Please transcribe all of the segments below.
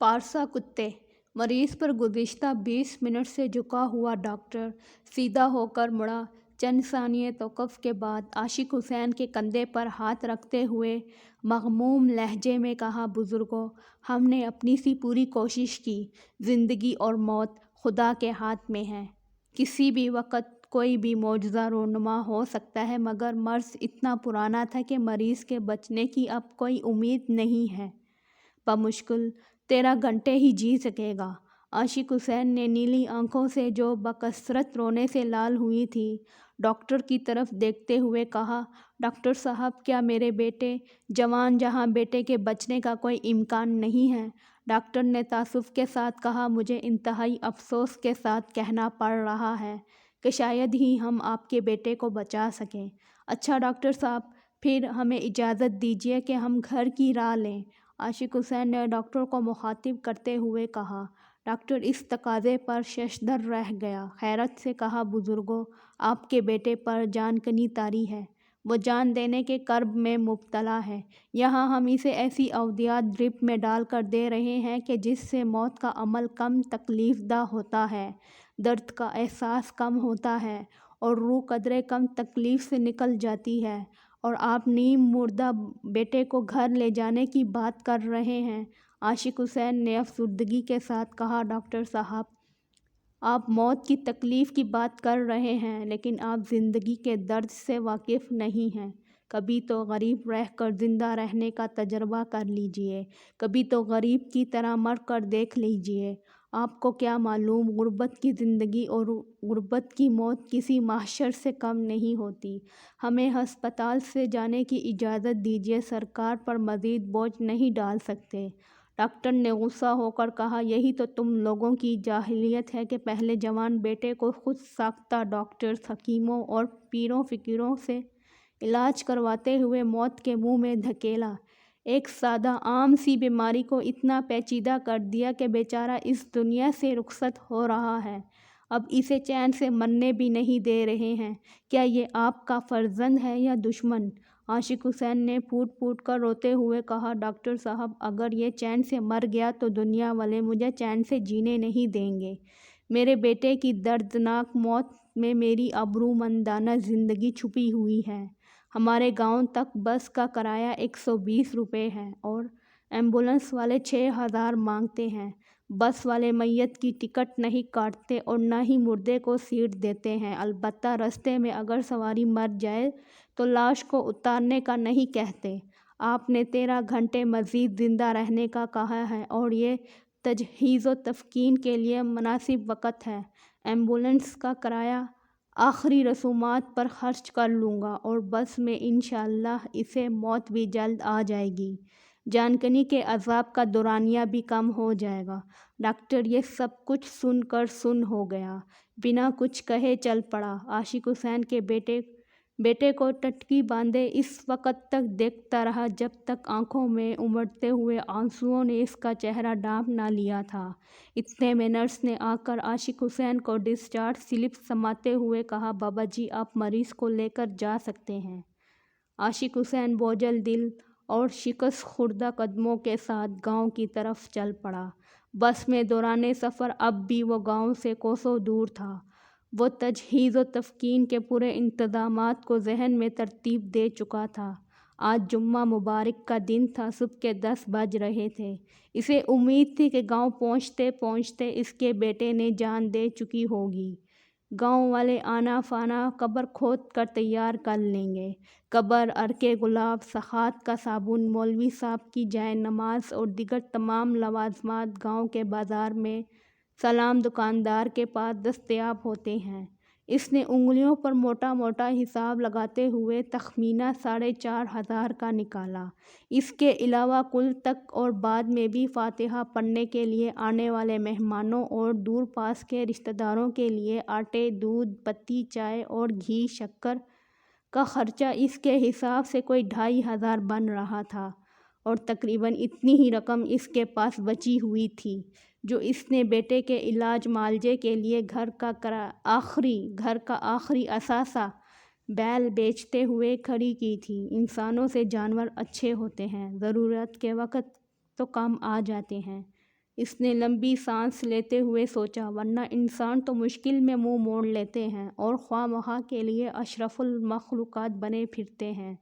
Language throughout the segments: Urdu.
پارسا کتے مریض پر گزشتہ 20 منٹ سے جھکا ہوا ڈاکٹر سیدھا ہو کر مڑا۔ چند ثانیے توقف کے بعد عاشق حسین کے کندھے پر ہاتھ رکھتے ہوئے مغموم لہجے میں کہا، بزرگوں، ہم نے اپنی سی پوری کوشش کی۔ زندگی اور موت خدا کے ہاتھ میں ہے۔ کسی بھی وقت کوئی بھی معجزہ رونما ہو سکتا ہے، مگر مرض اتنا پرانا تھا کہ مریض کے بچنے کی اب کوئی امید نہیں ہے۔ بمشکل 13 گھنٹے ہی جی سکے گا۔ عاشق حسین نے نیلی آنکھوں سے جو بکثرت رونے سے لال ہوئی تھی، ڈاکٹر کی طرف دیکھتے ہوئے کہا، ڈاکٹر صاحب، کیا میرے بیٹے جوان جہاں بیٹے کے بچنے کا کوئی امکان نہیں ہے؟ ڈاکٹر نے تاسف کے ساتھ کہا، مجھے انتہائی افسوس کے ساتھ کہنا پڑ رہا ہے کہ شاید ہی ہم آپ کے بیٹے کو بچا سکیں۔ اچھا ڈاکٹر صاحب، پھر ہمیں اجازت دیجیے کہ ہم گھر کی راہ لیں۔ عاشق حسین نے ڈاکٹر کو مخاطب کرتے ہوئے کہا۔ ڈاکٹر اس تقاضے پر ششدر رہ گیا، حیرت سے کہا، بزرگوں، آپ کے بیٹے پر جان کنی طاری ہے، وہ جان دینے کے کرب میں مبتلا ہے۔ یہاں ہم اسے ایسی ادویات ڈرپ میں ڈال کر دے رہے ہیں کہ جس سے موت کا عمل کم تکلیف دہ ہوتا ہے، درد کا احساس کم ہوتا ہے اور روح قدرے کم تکلیف سے نکل جاتی ہے، اور آپ نیم مردہ بیٹے کو گھر لے جانے کی بات کر رہے ہیں۔ عاشق حسین نے افسردگی کے ساتھ کہا، ڈاکٹر صاحب، آپ موت کی تکلیف کی بات کر رہے ہیں، لیکن آپ زندگی کے درد سے واقف نہیں ہیں۔ کبھی تو غریب رہ کر زندہ رہنے کا تجربہ کر لیجئے، کبھی تو غریب کی طرح مر کر دیکھ لیجئے۔ آپ کو کیا معلوم، غربت کی زندگی اور غربت کی موت کسی محشر سے کم نہیں ہوتی۔ ہمیں ہسپتال سے جانے کی اجازت دیجیے، سرکار پر مزید بوجھ نہیں ڈال سکتے۔ ڈاکٹر نے غصہ ہو کر کہا، یہی تو تم لوگوں کی جاہلیت ہے کہ پہلے جوان بیٹے کو خود ساختہ ڈاکٹرز، حکیموں اور پیروں فقیروں سے علاج کرواتے ہوئے موت کے منہ میں دھکیلا۔ ایک سادہ عام سی بیماری کو اتنا پیچیدہ کر دیا کہ بیچارہ اس دنیا سے رخصت ہو رہا ہے، اب اسے چین سے مرنے بھی نہیں دے رہے ہیں۔ کیا یہ آپ کا فرزند ہے یا دشمن؟ عاشق حسین نے پھوٹ پھوٹ کر روتے ہوئے کہا، ڈاکٹر صاحب، اگر یہ چین سے مر گیا تو دنیا والے مجھے چین سے جینے نہیں دیں گے۔ میرے بیٹے کی دردناک موت میں میری ابرومندانہ زندگی چھپی ہوئی ہے۔ ہمارے گاؤں تک بس کا کرایہ 120 روپے ہے اور ایمبولنس والے 6000 مانگتے ہیں۔ بس والے میت کی ٹکٹ نہیں کاٹتے اور نہ ہی مردے کو سیٹ دیتے ہیں، البتہ رستے میں اگر سواری مر جائے تو لاش کو اتارنے کا نہیں کہتے۔ آپ نے 13 گھنٹے مزید زندہ رہنے کا کہا ہے اور یہ تجہیز و تفکین کے لیے مناسب وقت ہے۔ ایمبولنس کا کرایہ آخری رسومات پر خرچ کر لوں گا اور بس میں انشاءاللہ اسے موت بھی جلد آ جائے گی، جان کنی کے عذاب کا دورانیہ بھی کم ہو جائے گا۔ ڈاکٹر یہ سب کچھ سن کر سن ہو گیا، بنا کچھ کہے چل پڑا۔ عاشق حسین کے بیٹے کو ٹٹکی باندھے اس وقت تک دیکھتا رہا جب تک آنکھوں میں امڑتے ہوئے آنسوؤں نے اس کا چہرہ ڈھانپ نہ لیا تھا۔ اتنے میں نرس نے آ کر عاشق حسین کو ڈسچارج سلپ سماتے ہوئے کہا، بابا جی، آپ مریض کو لے کر جا سکتے ہیں۔ عاشق حسین بوجھل دل اور شکست خوردہ قدموں کے ساتھ گاؤں کی طرف چل پڑا۔ بس میں دوران سفر اب بھی وہ گاؤں سے کوسوں دور تھا۔ وہ تجہیز و تفکین کے پورے انتظامات کو ذہن میں ترتیب دے چکا تھا۔ آج جمعہ مبارک کا دن تھا، صبح کے 10 بج رہے تھے۔ اسے امید تھی کہ گاؤں پہنچتے پہنچتے اس کے بیٹے نے جان دے چکی ہوگی۔ گاؤں والے آنا فانا قبر کھود کر تیار کر لیں گے۔ قبر، عرق گلاب، سخات کا صابن، مولوی صاحب کی جائے نماز اور دیگر تمام لوازمات گاؤں کے بازار میں سلام دکاندار کے پاس دستیاب ہوتے ہیں۔ اس نے انگلیوں پر موٹا موٹا حساب لگاتے ہوئے تخمینہ 4500 کا نکالا۔ اس کے علاوہ کل تک اور بعد میں بھی فاتحہ پڑھنے کے لیے آنے والے مہمانوں اور دور پاس کے رشتہ داروں کے لیے آٹے، دودھ، پتی، چائے اور گھی شکر کا خرچہ اس کے حساب سے کوئی 2500 بن رہا تھا، اور تقریباً اتنی ہی رقم اس کے پاس بچی ہوئی تھی جو اس نے بیٹے کے علاج معالجے کے لیے گھر کا آخری اثاثہ بیل بیچتے ہوئے کھڑی کی تھی۔ انسانوں سے جانور اچھے ہوتے ہیں، ضرورت کے وقت تو کام آ جاتے ہیں، اس نے لمبی سانس لیتے ہوئے سوچا، ورنہ انسان تو مشکل میں منہ موڑ لیتے ہیں اور خواہ مخواہ کے لیے اشرف المخلوقات بنے پھرتے ہیں،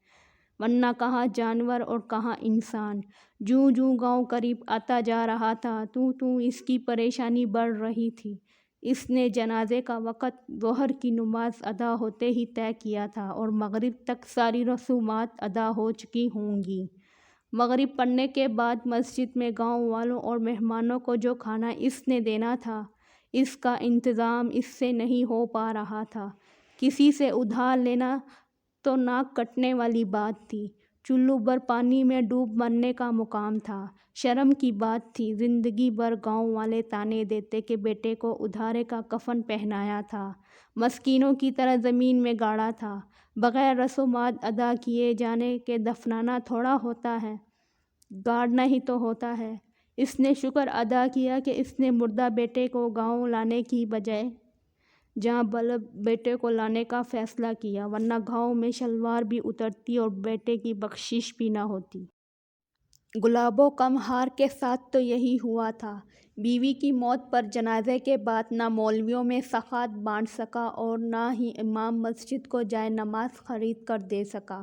ورنہ کہاں جانور اور کہاں انسان۔ جوں جوں گاؤں قریب آتا جا رہا تھا توں اس کی پریشانی بڑھ رہی تھی۔ اس نے جنازے کا وقت ظہر کی نماز ادا ہوتے ہی طے کیا تھا اور مغرب تک ساری رسومات ادا ہو چکی ہوں گی۔ مغرب پڑھنے کے بعد مسجد میں گاؤں والوں اور مہمانوں کو جو کھانا اس نے دینا تھا، اس کا انتظام اس سے نہیں ہو پا رہا تھا۔ کسی سے ادھار لینا تو ناک کٹنے والی بات تھی، چلو بھر پانی میں ڈوب مرنے کا مقام تھا۔ شرم کی بات تھی، زندگی بھر گاؤں والے طعنے دیتے کہ بیٹے کو ادھارے کا کفن پہنایا تھا، مسکینوں کی طرح زمین میں گاڑا تھا، بغیر رسومات ادا کیے جانے کے دفنانا تھوڑا ہوتا ہے، گاڑنا ہی تو ہوتا ہے۔ اس نے شکر ادا کیا کہ اس نے مردہ بیٹے کو گاؤں لانے کی بجائے جاں بلب بیٹے کو لانے کا فیصلہ کیا، ورنہ گاؤں میں شلوار بھی اترتی اور بیٹے کی بخشش بھی نہ ہوتی۔ گلاب و قمہار کے ساتھ تو یہی ہوا تھا۔ بیوی کی موت پر جنازے کے بعد نہ مولویوں میں زکوٰۃ بانٹ سکا اور نہ ہی امام مسجد کو جائے نماز خرید کر دے سکا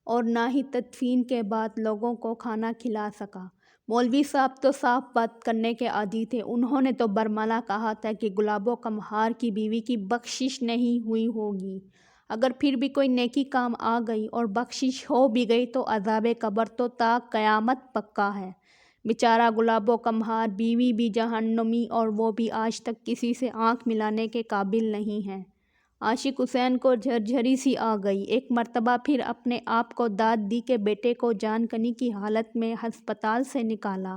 اور نہ ہی تدفین کے بعد لوگوں کو کھانا کھلا سکا۔ مولوی صاحب تو صاف بات کرنے کے عادی تھے، انہوں نے تو برملا کہا تھا کہ گلاب و قمہار کی بیوی کی بخشش نہیں ہوئی ہوگی، اگر پھر بھی کوئی نیکی کام آ گئی اور بخشش ہو بھی گئی تو عذاب قبر تو تا قیامت پکا ہے۔ بیچارہ گلاب و قمہار، بیوی بھی جہنمی اور وہ بھی آج تک کسی سے آنکھ ملانے کے قابل نہیں ہے۔ عاشق حسین کو جھرجھری سی آ گئی، ایک مرتبہ پھر اپنے آپ کو داد دی کہ بیٹے کو جان کنی کی حالت میں ہسپتال سے نکالا،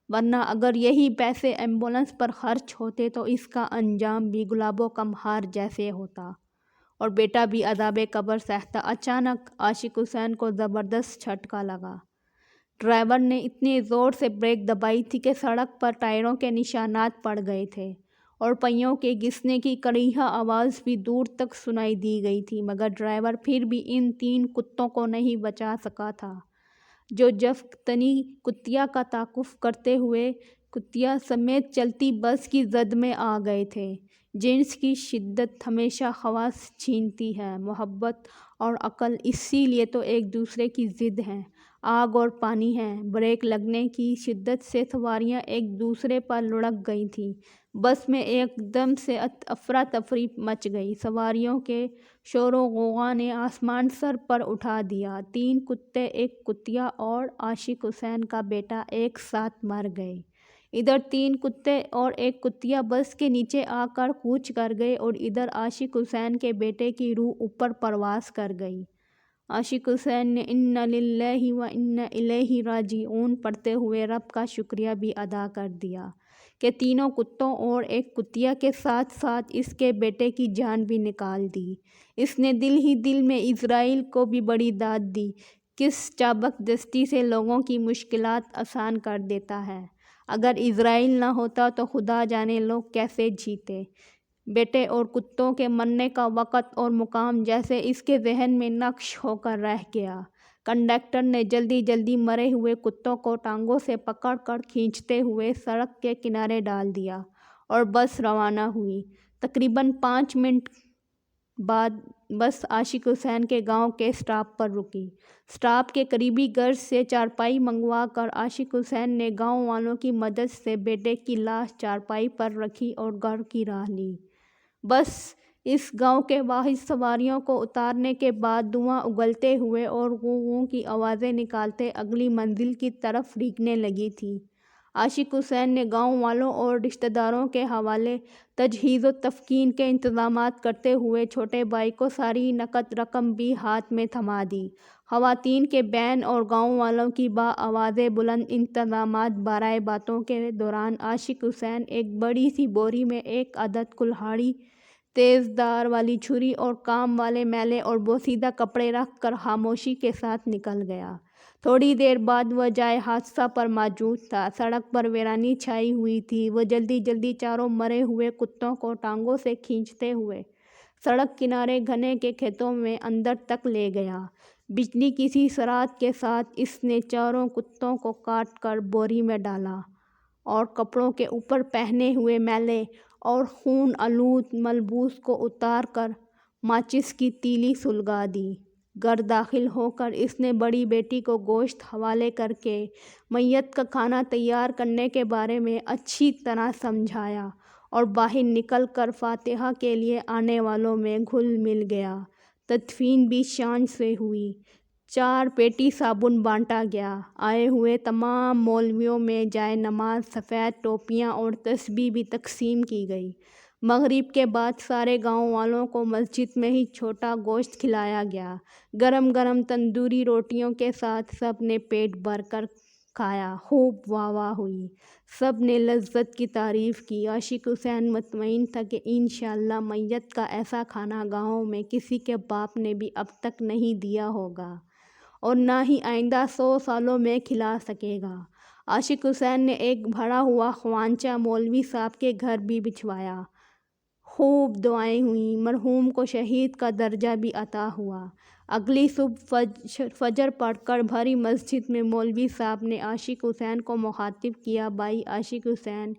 ورنہ اگر یہی پیسے ایمبولنس پر خرچ ہوتے تو اس کا انجام بھی گلاب و قمہار جیسے ہوتا اور بیٹا بھی عذاب قبر سہتا۔ اچانک عاشق حسین کو زبردست جھٹکا لگا۔ ڈرائیور نے اتنی زور سے بریک دبائی تھی کہ سڑک پر ٹائروں کے نشانات پڑ گئے تھے اور پہیوں کے گھسنے کی کڑیہا آواز بھی دور تک سنائی دی گئی تھی، مگر ڈرائیور پھر بھی ان 3 کتوں کو نہیں بچا سکا تھا جو جفتنی کتیا کا تعاقب کرتے ہوئے کتیا سمیت چلتی بس کی زد میں آ گئے تھے۔ جنس کی شدت ہمیشہ خواص چھینتی ہے، محبت اور عقل اسی لیے تو ایک دوسرے کی ضد ہیں، آگ اور پانی ہیں۔ بریک لگنے کی شدت سے سواریاں ایک دوسرے پر لڑک گئی تھیں، بس میں ایک دم سے افراتفری مچ گئی، سواریوں کے شور و غوغا نے آسمان سر پر اٹھا دیا، 3 کتے، ایک کتیا اور عاشق حسین کا بیٹا ایک ساتھ مر گئے۔ ادھر 3 کتے اور ایک کتیا بس کے نیچے آ کر کوچ کر گئے اور ادھر عاشق حسین کے بیٹے کی روح اوپر پرواز کر گئی۔ عاشق حسین نے اِنَّ لِلَّهِ وَإِنَّ إِلَيْهِ رَاجِعُونَ پڑھتے ہوئے رب کا شکریہ بھی ادا کر دیا کہ تینوں کتوں اور ایک کتیا کے ساتھ ساتھ اس کے بیٹے کی جان بھی نکال دی۔ اس نے دل ہی دل میں عزرائیل کو بھی بڑی داد دی، کس چابک دستی سے لوگوں کی مشکلات آسان کر دیتا ہے۔ اگر عزرائیل نہ ہوتا تو خدا جانے لوگ کیسے جیتے۔ بیٹے اور کتوں کے مرنے کا وقت اور مقام جیسے اس کے ذہن میں نقش ہو کر رہ گیا۔ کنڈکٹر نے جلدی جلدی مرے ہوئے کتوں کو ٹانگوں سے پکڑ کر کھینچتے ہوئے سڑک کے کنارے ڈال دیا اور بس روانہ ہوئی۔ تقریباً 5 منٹ بعد بس عاشق حسین کے گاؤں کے اسٹاپ پر رکی۔ اسٹاپ کے قریبی گھر سے چارپائی منگوا کر عاشق حسین نے گاؤں والوں کی مدد سے بیٹے کی لاش چارپائی پر رکھی اور گھر کی راہ لی۔ بس اس گاؤں کے واحد سواریوں کو اتارنے کے بعد دھواں اگلتے ہوئے اور غوں غوں کی آوازیں نکالتے اگلی منزل کی طرف ریگنے لگی تھی۔ عاشق حسین نے گاؤں والوں اور رشتہ داروں کے حوالے تجہیز و تفکین کے انتظامات کرتے ہوئے چھوٹے بھائی کو ساری نقد رقم بھی ہاتھ میں تھما دی۔ خواتین کے بین اور گاؤں والوں کی بآواز بلند انتظامات بارہ باتوں کے دوران عاشق حسین ایک بڑی سی بوری میں ایک عدد کلہاڑی، تیز دھار والی چھری اور کام والے میلے اور بوسیدہ کپڑے رکھ کر خاموشی کے ساتھ نکل گیا۔ تھوڑی دیر بعد وہ جائے حادثہ پر موجود تھا۔ سڑک پر ویرانی چھائی ہوئی تھی۔ وہ جلدی جلدی چاروں مرے ہوئے کتوں کو ٹانگوں سے کھینچتے ہوئے سڑک کنارے گنے کے کھیتوں میں اندر تک لے گیا۔ بجلی کی سی سرعت کے ساتھ اس نے چاروں کتوں کو کاٹ کر بوری میں ڈالا اور کپڑوں کے اوپر پہنے ہوئے میلے اور خون آلود ملبوس کو اتار کر ماچس کی تیلی سلگا دی۔ گھر داخل ہو کر اس نے بڑی بیٹی کو گوشت حوالے کر کے میت کا کھانا تیار کرنے کے بارے میں اچھی طرح سمجھایا اور باہر نکل کر فاتحہ کے لیے آنے والوں میں گھل مل گیا۔ تدفین بھی شان سے ہوئی۔ 4 پیٹی صابن بانٹا گیا۔ آئے ہوئے تمام مولویوں میں جائے نماز، سفید ٹوپیاں اور تسبیح بھی تقسیم کی گئی۔ مغرب کے بعد سارے گاؤں والوں کو مسجد میں ہی چھوٹا گوشت کھلایا گیا۔ گرم گرم تندوری روٹیوں کے ساتھ سب نے پیٹ بھر کر کھایا۔ خوب واہ واہ ہوئی۔ سب نے لذت کی تعریف کی۔ عاشق حسین مطمئن تھا کہ انشاءاللہ میت کا ایسا کھانا گاؤں میں کسی کے باپ نے بھی اب تک نہیں دیا ہوگا اور نہ ہی آئندہ 100 سالوں میں کھلا سکے گا۔ عاشق حسین نے ایک بھرا ہوا خوانچہ مولوی صاحب کے گھر بھی بچھوایا۔ خوب دعائیں ہوئیں۔ مرحوم کو شہید کا درجہ بھی عطا ہوا۔ اگلی صبح فجر پڑھ کر بھری مسجد میں مولوی صاحب نے عاشق حسین کو مخاطب کیا، بھائی عاشق حسین،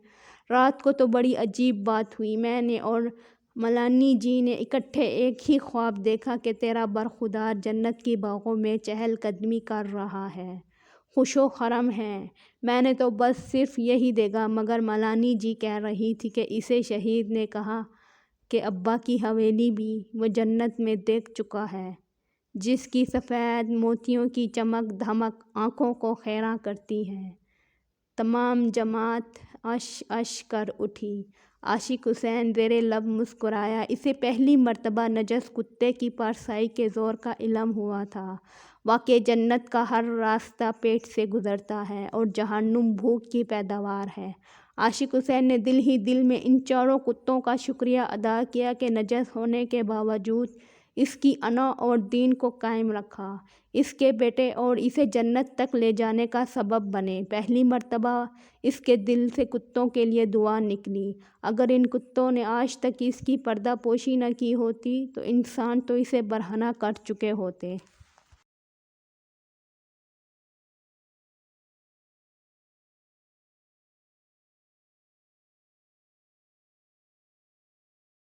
رات کو تو بڑی عجیب بات ہوئی۔ میں نے اور ملانی جی نے اکٹھے ایک ہی خواب دیکھا کہ تیرا برخودار جنت کی باغوں میں چہل قدمی کر رہا ہے، خوش و خرم ہے۔ میں نے تو بس صرف یہی دیکھا، مگر ملانی جی کہہ رہی تھی کہ اسے شہید نے کہا کہ ابا کی حویلی بھی وہ جنت میں دیکھ چکا ہے، جس کی سفید موتیوں کی چمک دھمک آنکھوں کو خیرہ کرتی ہے۔ تمام جماعت اش اش کر اٹھی۔ عاشق حسین زیر لب مسکرایا۔ اسے پہلی مرتبہ نجس کتے کی پارسائی کے زور کا علم ہوا تھا۔ واقعی جنت کا ہر راستہ پیٹ سے گزرتا ہے اور جہنم بھوک کی پیداوار ہے۔ عاشق حسین نے دل ہی دل میں ان چاروں کتوں کا شکریہ ادا کیا کہ نجس ہونے کے باوجود اس کی انا اور دین کو قائم رکھا، اس کے بیٹے اور اسے جنت تک لے جانے کا سبب بنے۔ پہلی مرتبہ اس کے دل سے کتوں کے لیے دعا نکلی۔ اگر ان کتوں نے آج تک اس کی پردہ پوشی نہ کی ہوتی تو انسان تو اسے برہنہ کر چکے ہوتے۔